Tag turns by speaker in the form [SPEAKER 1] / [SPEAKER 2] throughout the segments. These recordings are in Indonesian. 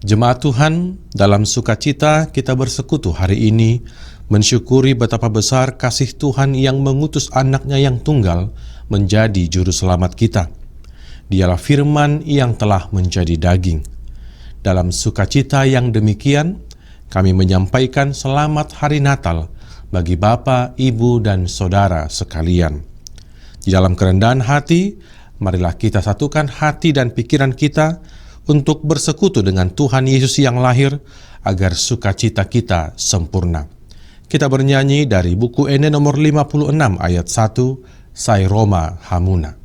[SPEAKER 1] Jemaat Tuhan, dalam sukacita kita bersekutu hari ini, mensyukuri betapa besar kasih Tuhan yang mengutus anaknya yang tunggal menjadi juru selamat kita. Dialah firman yang telah menjadi daging. Dalam sukacita yang demikian, kami menyampaikan selamat hari Natal bagi Bapak, Ibu, dan Saudara sekalian. Di dalam kerendahan hati, marilah kita satukan hati dan pikiran kita untuk bersekutu dengan Tuhan Yesus yang lahir, agar sukacita kita sempurna. Kita bernyanyi dari buku Ene nomor 56 ayat 1, Sai Roma Hamuna.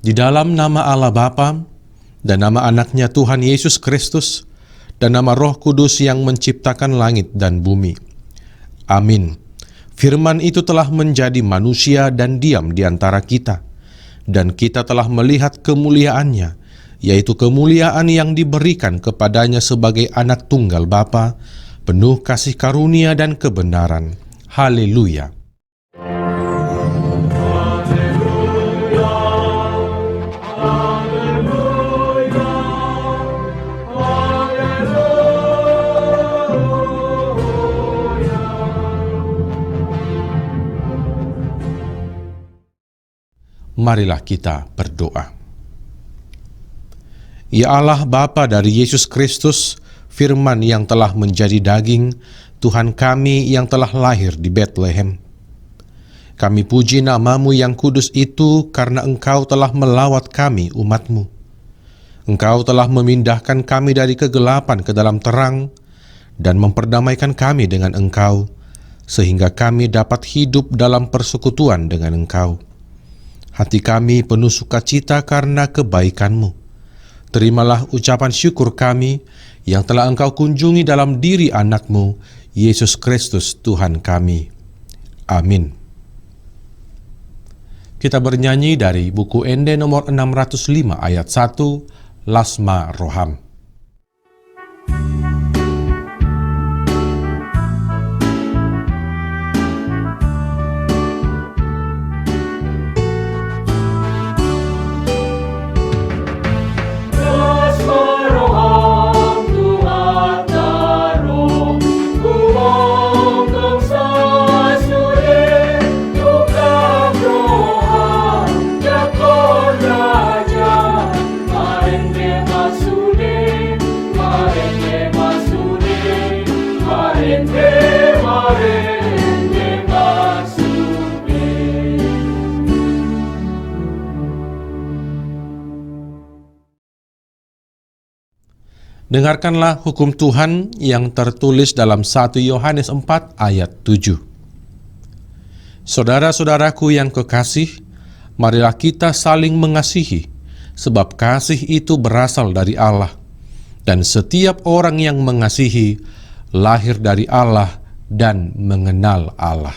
[SPEAKER 1] Di dalam nama Allah Bapa dan nama anaknya Tuhan Yesus Kristus dan nama Roh Kudus yang menciptakan langit dan bumi. Amin. Firman itu telah menjadi manusia dan diam di antara kita, dan kita telah melihat kemuliaannya, yaitu kemuliaan yang diberikan kepadanya sebagai anak tunggal Bapa, penuh kasih karunia dan kebenaran. Haleluya. Marilah kita berdoa. Ya Allah Bapa dari Yesus Kristus, firman yang telah menjadi daging, Tuhan kami yang telah lahir di Bethlehem. Kami puji nama-Mu yang kudus itu karena Engkau telah melawat kami umat-Mu. Engkau telah memindahkan kami dari kegelapan ke dalam terang dan memperdamaikan kami dengan Engkau, sehingga kami dapat hidup dalam persekutuan dengan Engkau. Hati kami penuh sukacita karena kebaikan-Mu. Terimalah ucapan syukur kami yang telah Engkau kunjungi dalam diri anak-Mu, Yesus Kristus Tuhan kami. Amin. Kita bernyanyi dari buku Ende nomor 605 ayat 1, Lasma Roham. Dengarkanlah hukum Tuhan yang tertulis dalam 1 Yohanes 4 ayat 7. Saudara-saudaraku yang kekasih, marilah kita saling mengasihi, sebab kasih itu berasal dari Allah, dan setiap orang yang mengasihi lahir dari Allah dan mengenal Allah.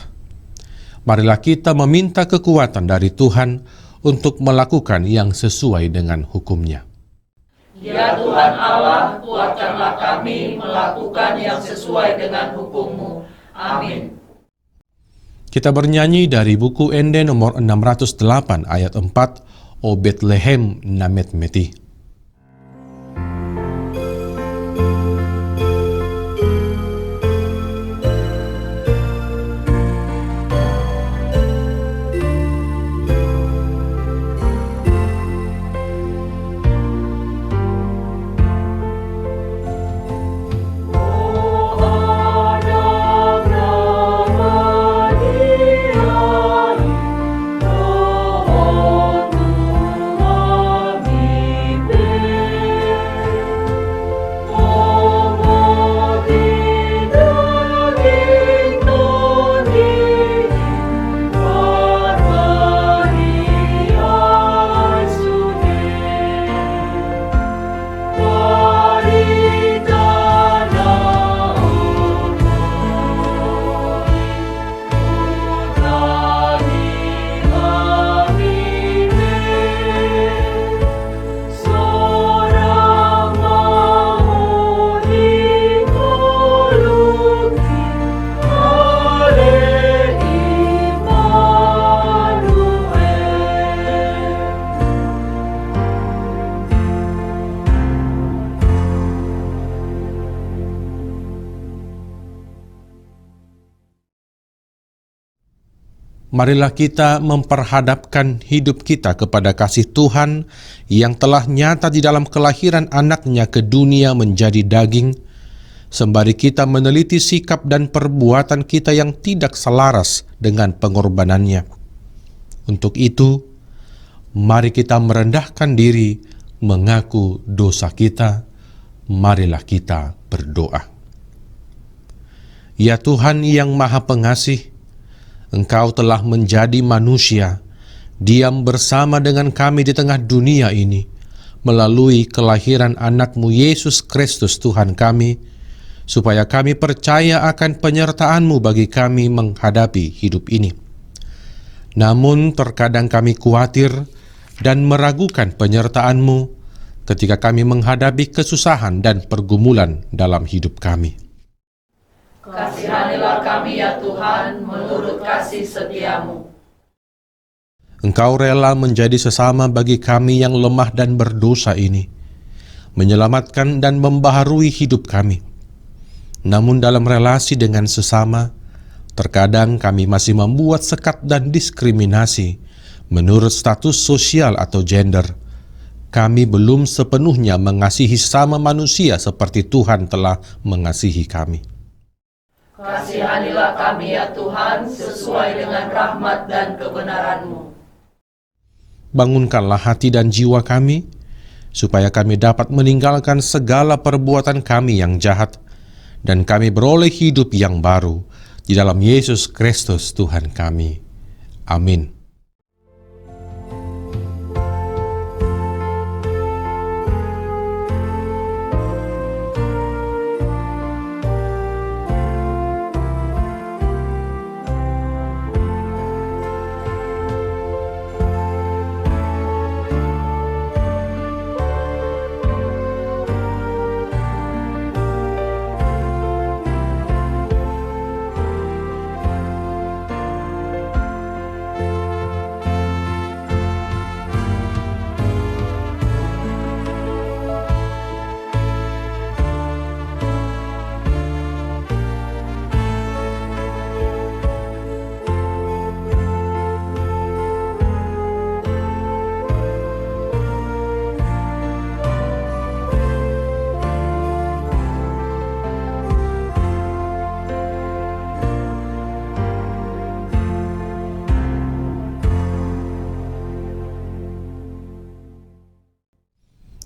[SPEAKER 1] Marilah kita meminta kekuatan dari Tuhan untuk melakukan yang sesuai dengan hukum-Nya.
[SPEAKER 2] Ya Tuhan Allah, kuatkanlah kami melakukan yang sesuai dengan hukum-Mu. Amin.
[SPEAKER 1] Kita bernyanyi dari buku Ende nomor 608 ayat 4, O Bethlehem Namet Meti. Marilah kita memperhadapkan hidup kita kepada kasih Tuhan yang telah nyata di dalam kelahiran anaknya ke dunia menjadi daging, sembari kita meneliti sikap dan perbuatan kita yang tidak selaras dengan pengorbanannya. Untuk itu, mari kita merendahkan diri, mengaku dosa kita, marilah kita berdoa. Ya Tuhan yang Maha Pengasih, Engkau telah menjadi manusia, diam bersama dengan kami di tengah dunia ini, melalui kelahiran anak-Mu Yesus Kristus Tuhan kami, supaya kami percaya akan penyertaan-Mu bagi kami menghadapi hidup ini. Namun terkadang kami khawatir dan meragukan penyertaan-Mu ketika kami menghadapi kesusahan dan pergumulan dalam hidup kami.
[SPEAKER 2] Kasihanilah kami ya Tuhan, menurut kasih setia-Mu.
[SPEAKER 1] Engkau rela menjadi sesama bagi kami yang lemah dan berdosa ini, menyelamatkan dan membaharui hidup kami. Namun dalam relasi dengan sesama, terkadang kami masih membuat sekat dan diskriminasi menurut status sosial atau gender. Kami belum sepenuhnya mengasihi sesama manusia seperti Tuhan telah mengasihi kami.
[SPEAKER 2] Kasihanilah kami ya Tuhan, sesuai dengan rahmat dan kebenaran-Mu.
[SPEAKER 1] Bangunkanlah hati dan jiwa kami, supaya kami dapat meninggalkan segala perbuatan kami yang jahat, dan kami beroleh hidup yang baru di dalam Yesus Kristus Tuhan kami. Amin.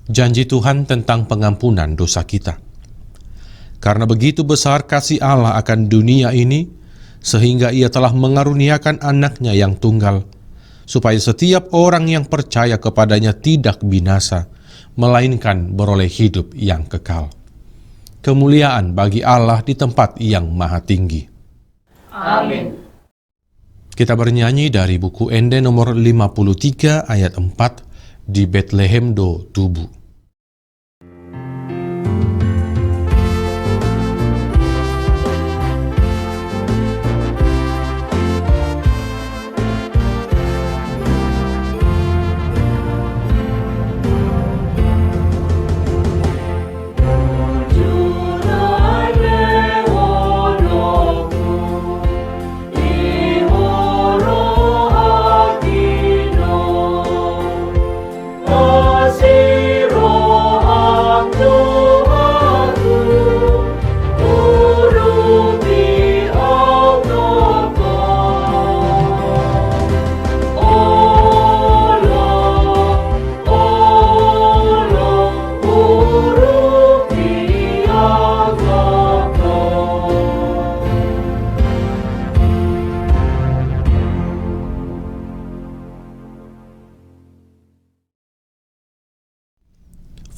[SPEAKER 1] Janji Tuhan tentang pengampunan dosa kita. Karena begitu besar kasih Allah akan dunia ini, sehingga Ia telah mengaruniakan anaknya yang tunggal, supaya setiap orang yang percaya kepadanya tidak binasa, melainkan beroleh hidup yang kekal. Kemuliaan bagi Allah di tempat yang maha tinggi.
[SPEAKER 2] Amin.
[SPEAKER 1] Kita bernyanyi dari buku Ende nomor 53 ayat 4, Di Bethlehem do Tubu.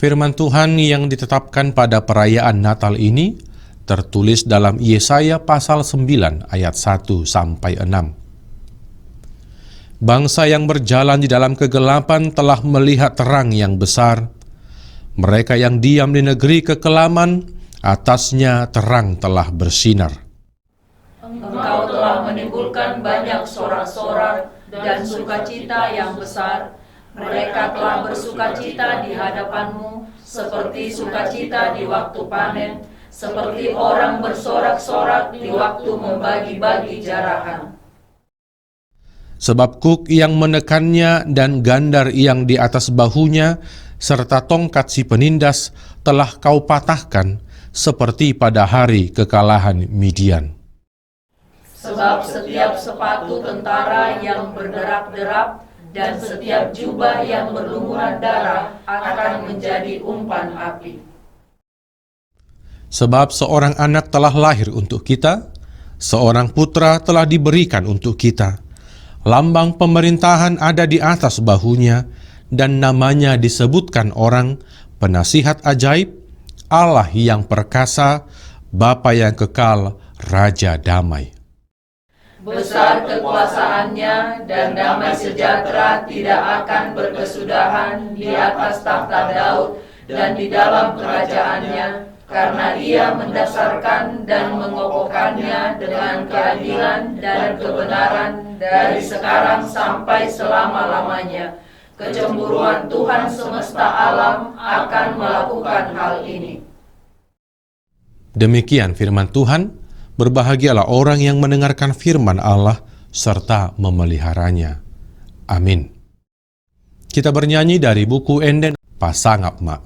[SPEAKER 1] Firman Tuhan yang ditetapkan pada perayaan Natal ini tertulis dalam Yesaya pasal 9 ayat 1 sampai 6. Bangsa yang berjalan di dalam kegelapan telah melihat terang yang besar. Mereka yang diam di negeri kekelaman, atasnya terang telah bersinar.
[SPEAKER 2] Engkau telah menimbulkan banyak sorak-sorak dan sukacita yang besar. Mereka telah bersukacita di hadapanmu, seperti sukacita di waktu panen, seperti orang bersorak-sorak di waktu membagi-bagi jarahan.
[SPEAKER 1] Sebab kuk yang menekannya dan gandar yang di atas bahunya, serta tongkat si penindas telah kau patahkan, seperti pada hari kekalahan Midian.
[SPEAKER 2] Sebab setiap sepatu tentara yang berderap-derap dan setiap jubah yang berlumuran darah akan menjadi umpan api.
[SPEAKER 1] Sebab seorang anak telah lahir untuk kita, seorang putra telah diberikan untuk kita. Lambang pemerintahan ada di atas bahunya, dan namanya disebutkan orang, Penasihat Ajaib, Allah yang perkasa, Bapa yang kekal, Raja Damai.
[SPEAKER 2] Besar kekuasaannya dan damai sejahtera tidak akan berkesudahan di atas takhta Daud dan di dalam kerajaannya, karena ia mendasarkan dan mengokohkannya dengan keadilan dan kebenaran dari sekarang sampai selama-lamanya. Kecemburuan Tuhan semesta alam akan melakukan hal ini.
[SPEAKER 1] Demikian firman Tuhan. Berbahagialah orang yang mendengarkan firman Allah serta memeliharanya. Amin. Kita bernyanyi dari buku Enden Pasangap Mak.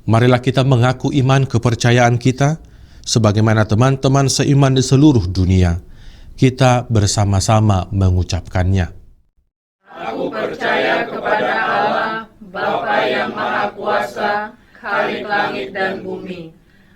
[SPEAKER 1] Marilah kita mengaku iman kepercayaan kita, sebagaimana teman-teman seiman di seluruh dunia. Kita bersama-sama mengucapkannya.
[SPEAKER 2] Aku percaya kepada Allah, Bapa yang Maha Kuasa, Khalik langit dan bumi.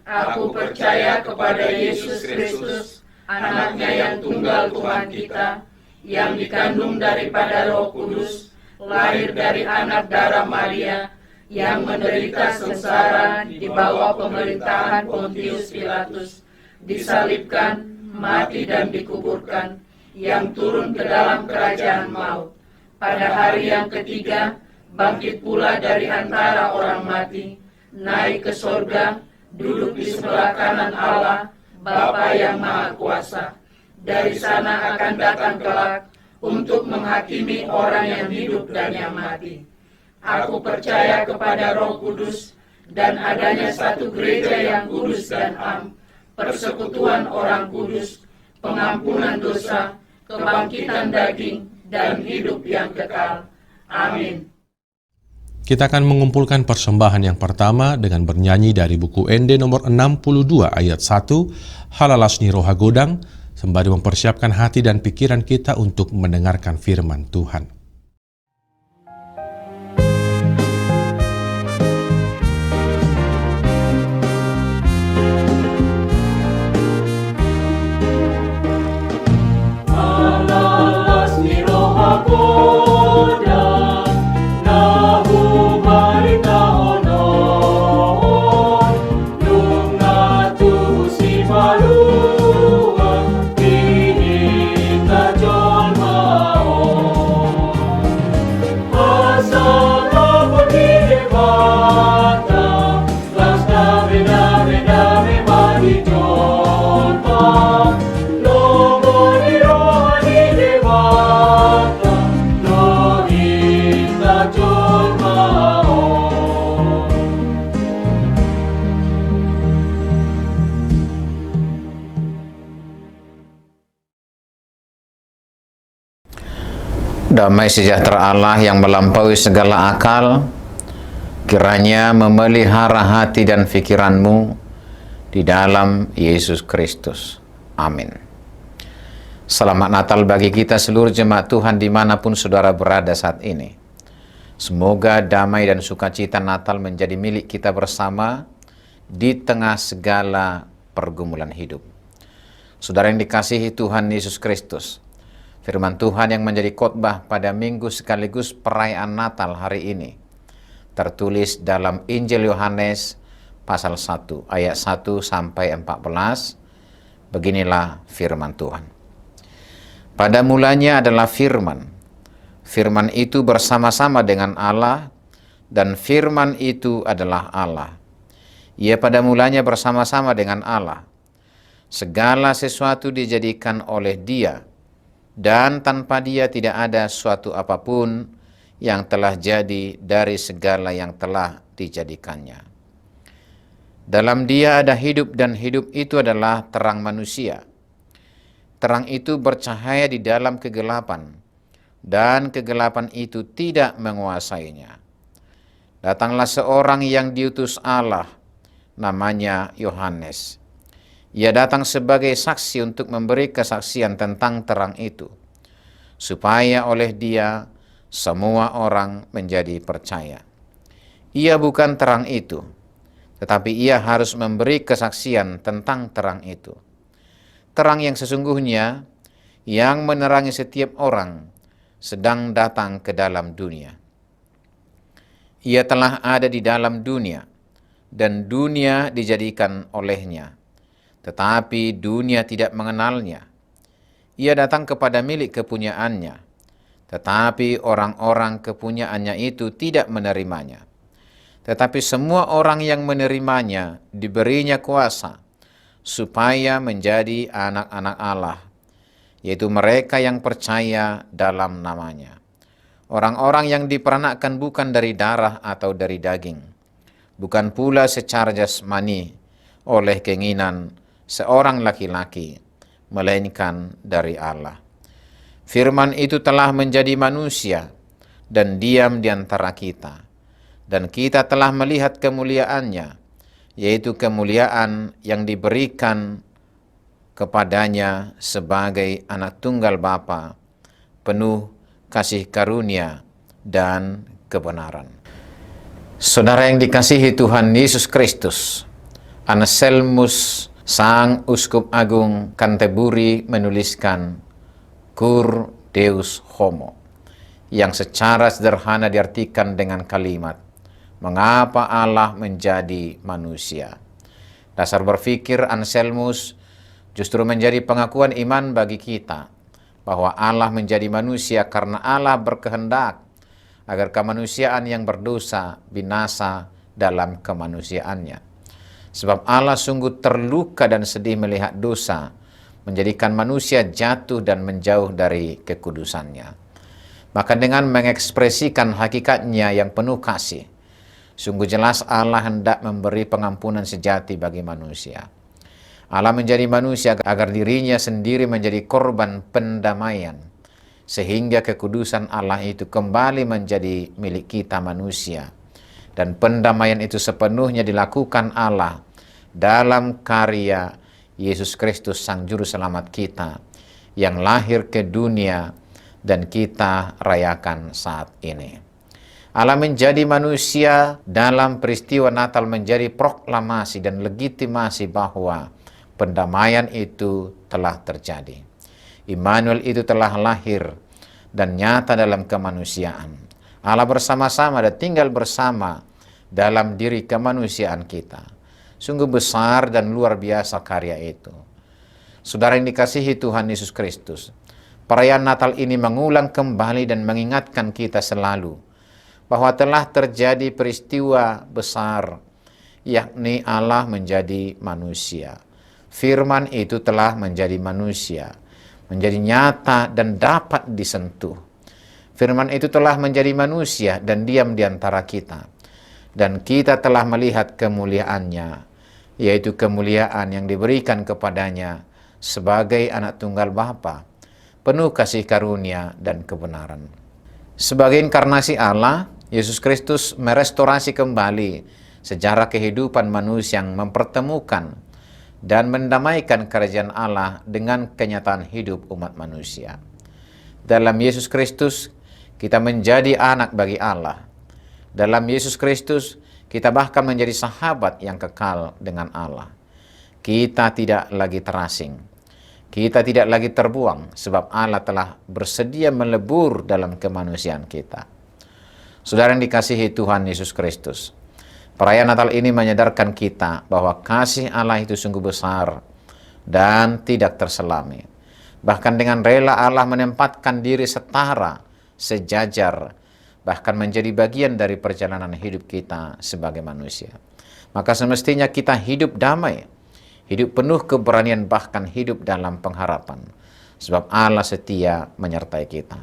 [SPEAKER 2] Aku percaya kepada Yesus Kristus, anaknya yang tunggal Tuhan kita, yang dikandung daripada Roh Kudus, lahir dari anak darah Maria, yang menderita sengsara di bawah pemerintahan Pontius Pilatus, disalibkan, mati dan dikuburkan, yang turun ke dalam kerajaan maut. Pada hari yang ketiga, bangkit pula dari antara orang mati, naik ke sorga, duduk di sebelah kanan Allah, Bapa yang Maha Kuasa. Dari sana akan datang kelak untuk menghakimi orang yang hidup dan yang mati. Aku percaya kepada Roh Kudus dan adanya satu gereja yang kudus dan am, persekutuan orang kudus, pengampunan dosa, kebangkitan daging, dan hidup yang kekal. Amin.
[SPEAKER 1] Kita akan mengumpulkan persembahan yang pertama dengan bernyanyi dari buku ND nomor 62 ayat 1, Halalasni Roha Godang, sembari mempersiapkan hati dan pikiran kita untuk mendengarkan firman Tuhan.
[SPEAKER 3] Damai sejahtera Allah yang melampaui segala akal, kiranya memelihara hati dan pikiranmu di dalam Yesus Kristus. Amin. Selamat Natal bagi kita seluruh jemaat Tuhan dimanapun saudara berada saat ini. Semoga damai dan sukacita Natal menjadi milik kita bersama di tengah segala pergumulan hidup. Saudara yang dikasihi Tuhan Yesus Kristus, firman Tuhan yang menjadi khotbah pada minggu sekaligus perayaan Natal hari ini tertulis dalam Injil Yohanes pasal 1 ayat 1 sampai 14. Beginilah firman Tuhan. Pada mulanya adalah firman. Firman itu bersama-sama dengan Allah dan firman itu adalah Allah. Ia pada mulanya bersama-sama dengan Allah. Segala sesuatu dijadikan oleh Dia, dan tanpa Dia tidak ada suatu apapun yang telah jadi dari segala yang telah dijadikannya. Dalam Dia ada hidup dan hidup itu adalah terang manusia. Terang itu bercahaya di dalam kegelapan dan kegelapan itu tidak menguasainya. Datanglah seorang yang diutus Allah, namanya Yohanes. Ia datang sebagai saksi untuk memberi kesaksian tentang terang itu, supaya oleh Dia semua orang menjadi percaya. Ia bukan terang itu, tetapi Ia harus memberi kesaksian tentang terang itu. Terang yang sesungguhnya, yang menerangi setiap orang, sedang datang ke dalam dunia. Ia telah ada di dalam dunia, dan dunia dijadikan olehnya, tetapi dunia tidak mengenalnya. Ia datang kepada milik kepunyaannya, tetapi orang-orang kepunyaannya itu tidak menerimanya. Tetapi semua orang yang menerimanya diberinya kuasa, supaya menjadi anak-anak Allah, yaitu mereka yang percaya dalam namanya. Orang-orang yang diperanakkan bukan dari darah atau dari daging, bukan pula secara jasmani oleh keinginan seorang laki-laki, melainkan dari Allah. Firman itu telah menjadi manusia dan diam di antara kita, dan kita telah melihat kemuliaannya, yaitu kemuliaan yang diberikan kepadanya sebagai anak tunggal Bapa, penuh kasih karunia dan kebenaran. Saudara yang dikasihi Tuhan Yesus Kristus, Anselmus, sang uskup agung Canterbury, menuliskan Cur Deus Homo, yang secara sederhana diartikan dengan kalimat, mengapa Allah menjadi manusia. Dasar berpikir Anselmus justru menjadi pengakuan iman bagi kita, bahwa Allah menjadi manusia karena Allah berkehendak agar kemanusiaan yang berdosa binasa dalam kemanusiaannya. Sebab Allah sungguh terluka dan sedih melihat dosa menjadikan manusia jatuh dan menjauh dari kekudusannya. Maka dengan mengekspresikan hakikatnya yang penuh kasih, sungguh jelas Allah hendak memberi pengampunan sejati bagi manusia. Allah menjadi manusia agar dirinya sendiri menjadi korban pendamaian, sehingga kekudusan Allah itu kembali menjadi milik kita manusia. Dan pendamaian itu sepenuhnya dilakukan Allah dalam karya Yesus Kristus Sang Juru Selamat kita, yang lahir ke dunia dan kita rayakan saat ini. Allah menjadi manusia dalam peristiwa Natal menjadi proklamasi dan legitimasi bahwa pendamaian itu telah terjadi. Immanuel itu telah lahir dan nyata dalam kemanusiaan. Allah bersama-sama dan tinggal bersama dalam diri kemanusiaan kita. Sungguh besar dan luar biasa karya itu. Saudara yang dikasihi Tuhan Yesus Kristus, perayaan Natal ini mengulang kembali dan mengingatkan kita selalu bahwa telah terjadi peristiwa besar, yakni Allah menjadi manusia. Firman itu telah menjadi manusia, menjadi nyata dan dapat disentuh. Firman itu telah menjadi manusia dan diam di antara kita. Dan kita telah melihat kemuliaannya, yaitu kemuliaan yang diberikan kepadanya sebagai anak tunggal Bapa, penuh kasih karunia dan kebenaran. Sebagai inkarnasi Allah, Yesus Kristus merestorasi kembali sejarah kehidupan manusia yang mempertemukan dan mendamaikan kerajaan Allah dengan kenyataan hidup umat manusia. Dalam Yesus Kristus, kita menjadi anak bagi Allah. Dalam Yesus Kristus, kita bahkan menjadi sahabat yang kekal dengan Allah. Kita tidak lagi terasing. Kita tidak lagi terbuang, sebab Allah telah bersedia melebur dalam kemanusiaan kita. Saudara yang dikasihi Tuhan Yesus Kristus, perayaan Natal ini menyadarkan kita bahwa kasih Allah itu sungguh besar dan tidak terselami. Bahkan dengan rela Allah menempatkan diri setara, sejajar, bahkan menjadi bagian dari perjalanan hidup kita sebagai manusia. Maka semestinya kita hidup damai, hidup penuh keberanian, bahkan hidup dalam pengharapan. Sebab Allah setia menyertai kita.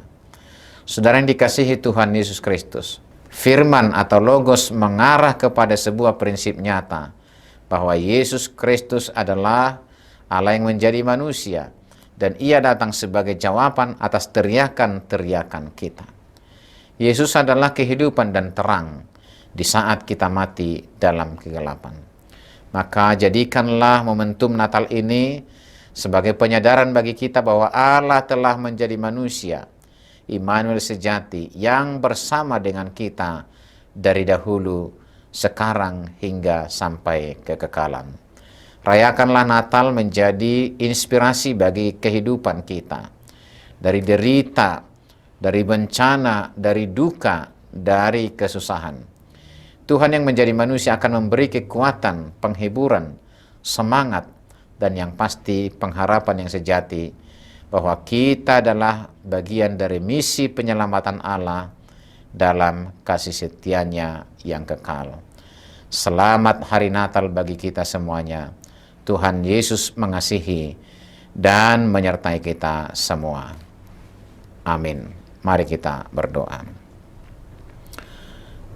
[SPEAKER 3] Saudara yang dikasihi Tuhan Yesus Kristus, firman atau logos mengarah kepada sebuah prinsip nyata bahwa Yesus Kristus adalah Allah yang menjadi manusia dan Ia datang sebagai jawaban atas teriakan-teriakan kita. Yesus adalah kehidupan dan terang di saat kita mati dalam kegelapan. Maka jadikanlah momentum Natal ini sebagai penyadaran bagi kita bahwa Allah telah menjadi manusia, Immanuel sejati yang bersama dengan kita dari dahulu, sekarang hingga sampai kekekalan. Rayakanlah Natal menjadi inspirasi bagi kehidupan kita. Dari derita, dari bencana, dari duka, dari kesusahan. Tuhan yang menjadi manusia akan memberi kekuatan, penghiburan, semangat, dan yang pasti pengharapan yang sejati bahwa kita adalah bagian dari misi penyelamatan Allah dalam kasih setianya yang kekal. Selamat Hari Natal bagi kita semuanya. Tuhan Yesus mengasihi dan menyertai kita semua. Amin. Mari kita berdoa.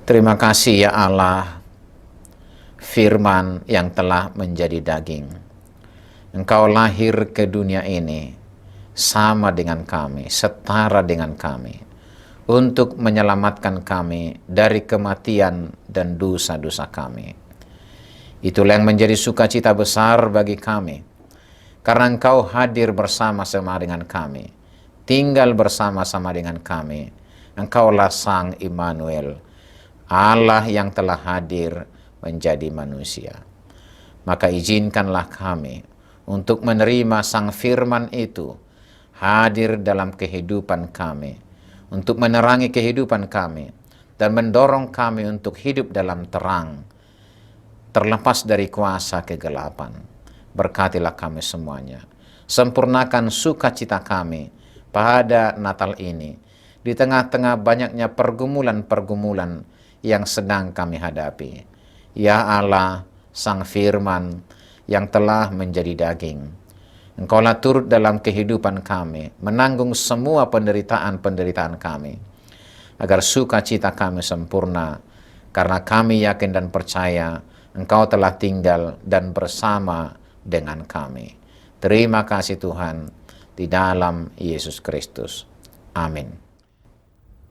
[SPEAKER 3] Terima kasih ya Allah, firman yang telah menjadi daging. Engkau lahir ke dunia ini sama dengan kami, setara dengan kami, untuk menyelamatkan kami dari kematian dan dosa-dosa kami. Itulah yang menjadi sukacita besar bagi kami, karena Engkau hadir bersama-sama dengan kami, tinggal bersama-sama dengan kami. Engkaulah Sang Immanuel, Allah yang telah hadir menjadi manusia. Maka izinkanlah kami untuk menerima Sang Firman itu hadir dalam kehidupan kami, untuk menerangi kehidupan kami, dan mendorong kami untuk hidup dalam terang, terlepas dari kuasa kegelapan. Berkatilah kami semuanya. Sempurnakan sukacita kami pada Natal ini, di tengah-tengah banyaknya pergumulan-pergumulan yang sedang kami hadapi. Ya Allah, Sang Firman yang telah menjadi daging, Engkaulah turut dalam kehidupan kami, menanggung semua penderitaan-penderitaan kami, agar sukacita kami sempurna, karena kami yakin dan percaya Engkau telah tinggal dan bersama dengan kami. Terima kasih Tuhan, di dalam Yesus Kristus. Amin.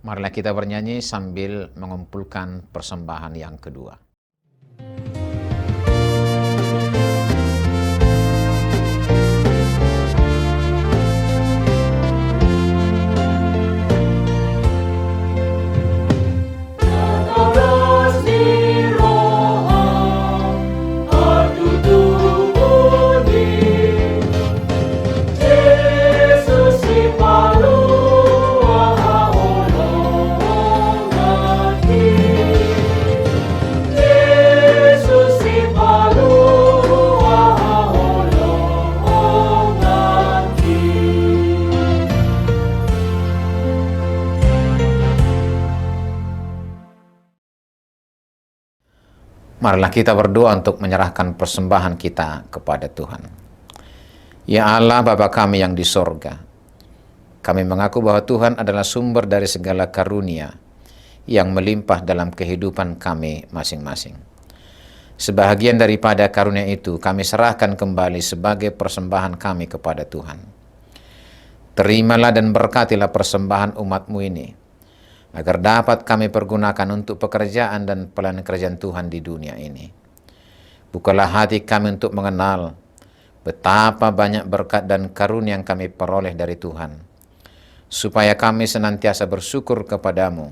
[SPEAKER 3] Marilah kita bernyanyi sambil mengumpulkan persembahan yang kedua. Marilah kita berdoa untuk menyerahkan persembahan kita kepada Tuhan. Ya Allah, Bapa kami yang di sorga, kami mengaku bahwa Tuhan adalah sumber dari segala karunia yang melimpah dalam kehidupan kami masing-masing. Sebahagian daripada karunia itu kami serahkan kembali sebagai persembahan kami kepada Tuhan. Terimalah dan berkatilah persembahan umat-Mu ini, agar dapat kami pergunakan untuk pekerjaan dan pelayanan kerajaan Tuhan di dunia ini. Bukalah hati kami untuk mengenal betapa banyak berkat dan karunia yang kami peroleh dari Tuhan, supaya kami senantiasa bersyukur kepadamu.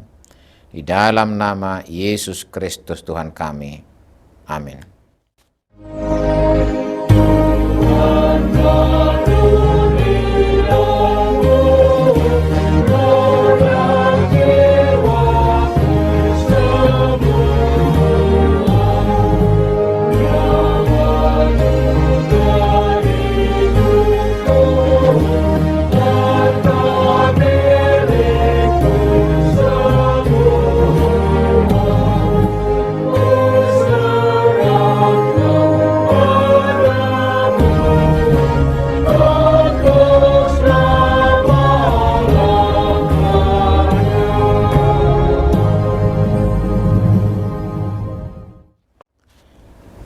[SPEAKER 3] Di dalam nama Yesus Kristus Tuhan kami. Amin.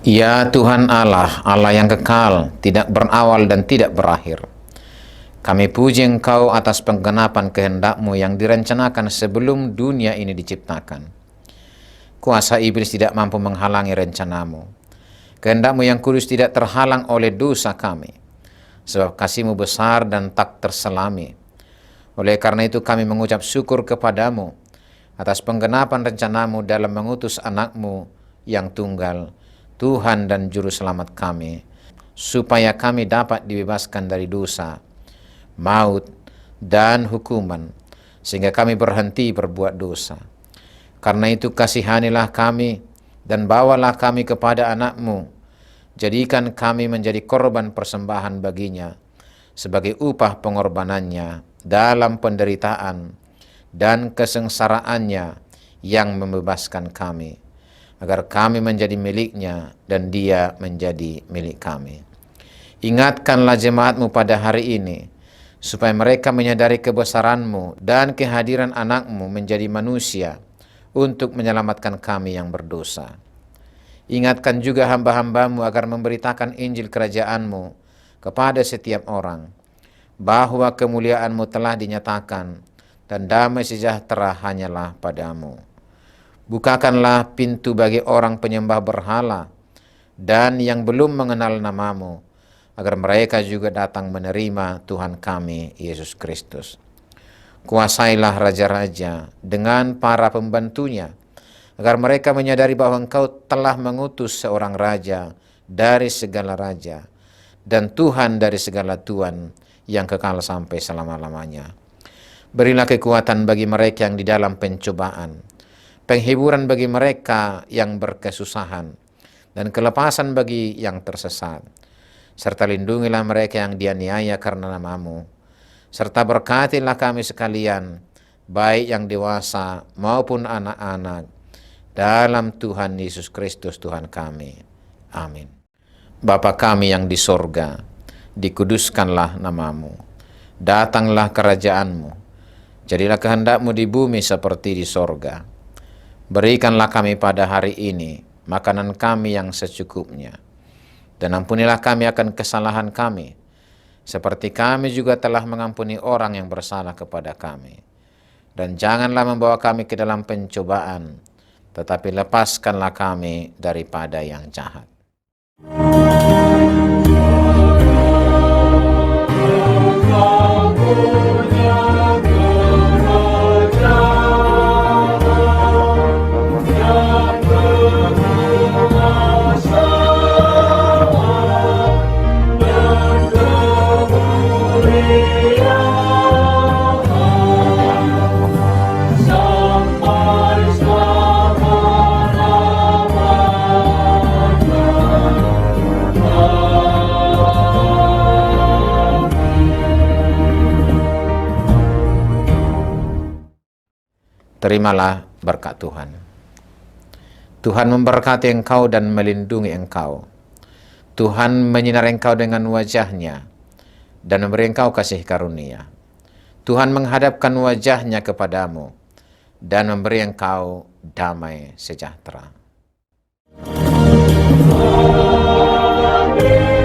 [SPEAKER 3] Ya Tuhan Allah, Allah yang kekal, tidak berawal dan tidak berakhir. Kami puji Engkau atas penggenapan kehendak-Mu yang direncanakan sebelum dunia ini diciptakan. Kuasa iblis tidak mampu menghalangi rencana-Mu. Kehendak-Mu yang kudus tidak terhalang oleh dosa kami, sebab kasih-Mu besar dan tak terselami. Oleh karena itu kami mengucap syukur kepadamu atas penggenapan rencana-Mu dalam mengutus anak-Mu yang tunggal, Tuhan dan Juru Selamat kami, supaya kami dapat dibebaskan dari dosa, maut, dan hukuman, sehingga kami berhenti berbuat dosa. Karena itu kasihanilah kami, dan bawalah kami kepada anak-Mu. Jadikan kami menjadi korban persembahan baginya, sebagai upah pengorbanannya dalam penderitaan dan kesengsaraannya yang membebaskan kami, agar kami menjadi miliknya dan dia menjadi milik kami. Ingatkanlah jemaat-Mu pada hari ini, supaya mereka menyadari kebesaran-Mu dan kehadiran anak-Mu menjadi manusia untuk menyelamatkan kami yang berdosa. Ingatkan juga hamba-hamba-Mu agar memberitakan Injil kerajaan-Mu kepada setiap orang, bahwa kemuliaan-Mu telah dinyatakan dan damai sejahtera hanyalah padamu. Bukakanlah pintu bagi orang penyembah berhala dan yang belum mengenal nama-Mu, agar mereka juga datang menerima Tuhan kami, Yesus Kristus. Kuasailah raja-raja dengan para pembantunya, agar mereka menyadari bahwa Engkau telah mengutus seorang raja dari segala raja, dan Tuhan dari segala Tuan yang kekal sampai selama-lamanya. Berilah kekuatan bagi mereka yang di dalam pencobaan, penghiburan bagi mereka yang berkesusahan, dan kelepasan bagi yang tersesat. Serta lindungilah mereka yang dianiaya karena nama-Mu. Serta berkatilah kami sekalian, baik yang dewasa maupun anak-anak, dalam Tuhan Yesus Kristus Tuhan kami. Amin. Bapa kami yang di sorga, dikuduskanlah nama-Mu. Datanglah kerajaan-Mu. Jadilah kehendak-Mu di bumi seperti di sorga. Berikanlah kami pada hari ini makanan kami yang secukupnya. Dan ampunilah kami akan kesalahan kami, seperti kami juga telah mengampuni orang yang bersalah kepada kami. Dan janganlah membawa kami ke dalam pencobaan, tetapi lepaskanlah kami daripada yang jahat. Terimalah berkat Tuhan. Tuhan memberkati engkau dan melindungi engkau. Tuhan menyinari engkau dengan wajah-Nya dan memberi engkau kasih karunia. Tuhan menghadapkan wajah-Nya kepadamu dan memberi engkau damai sejahtera. Amin.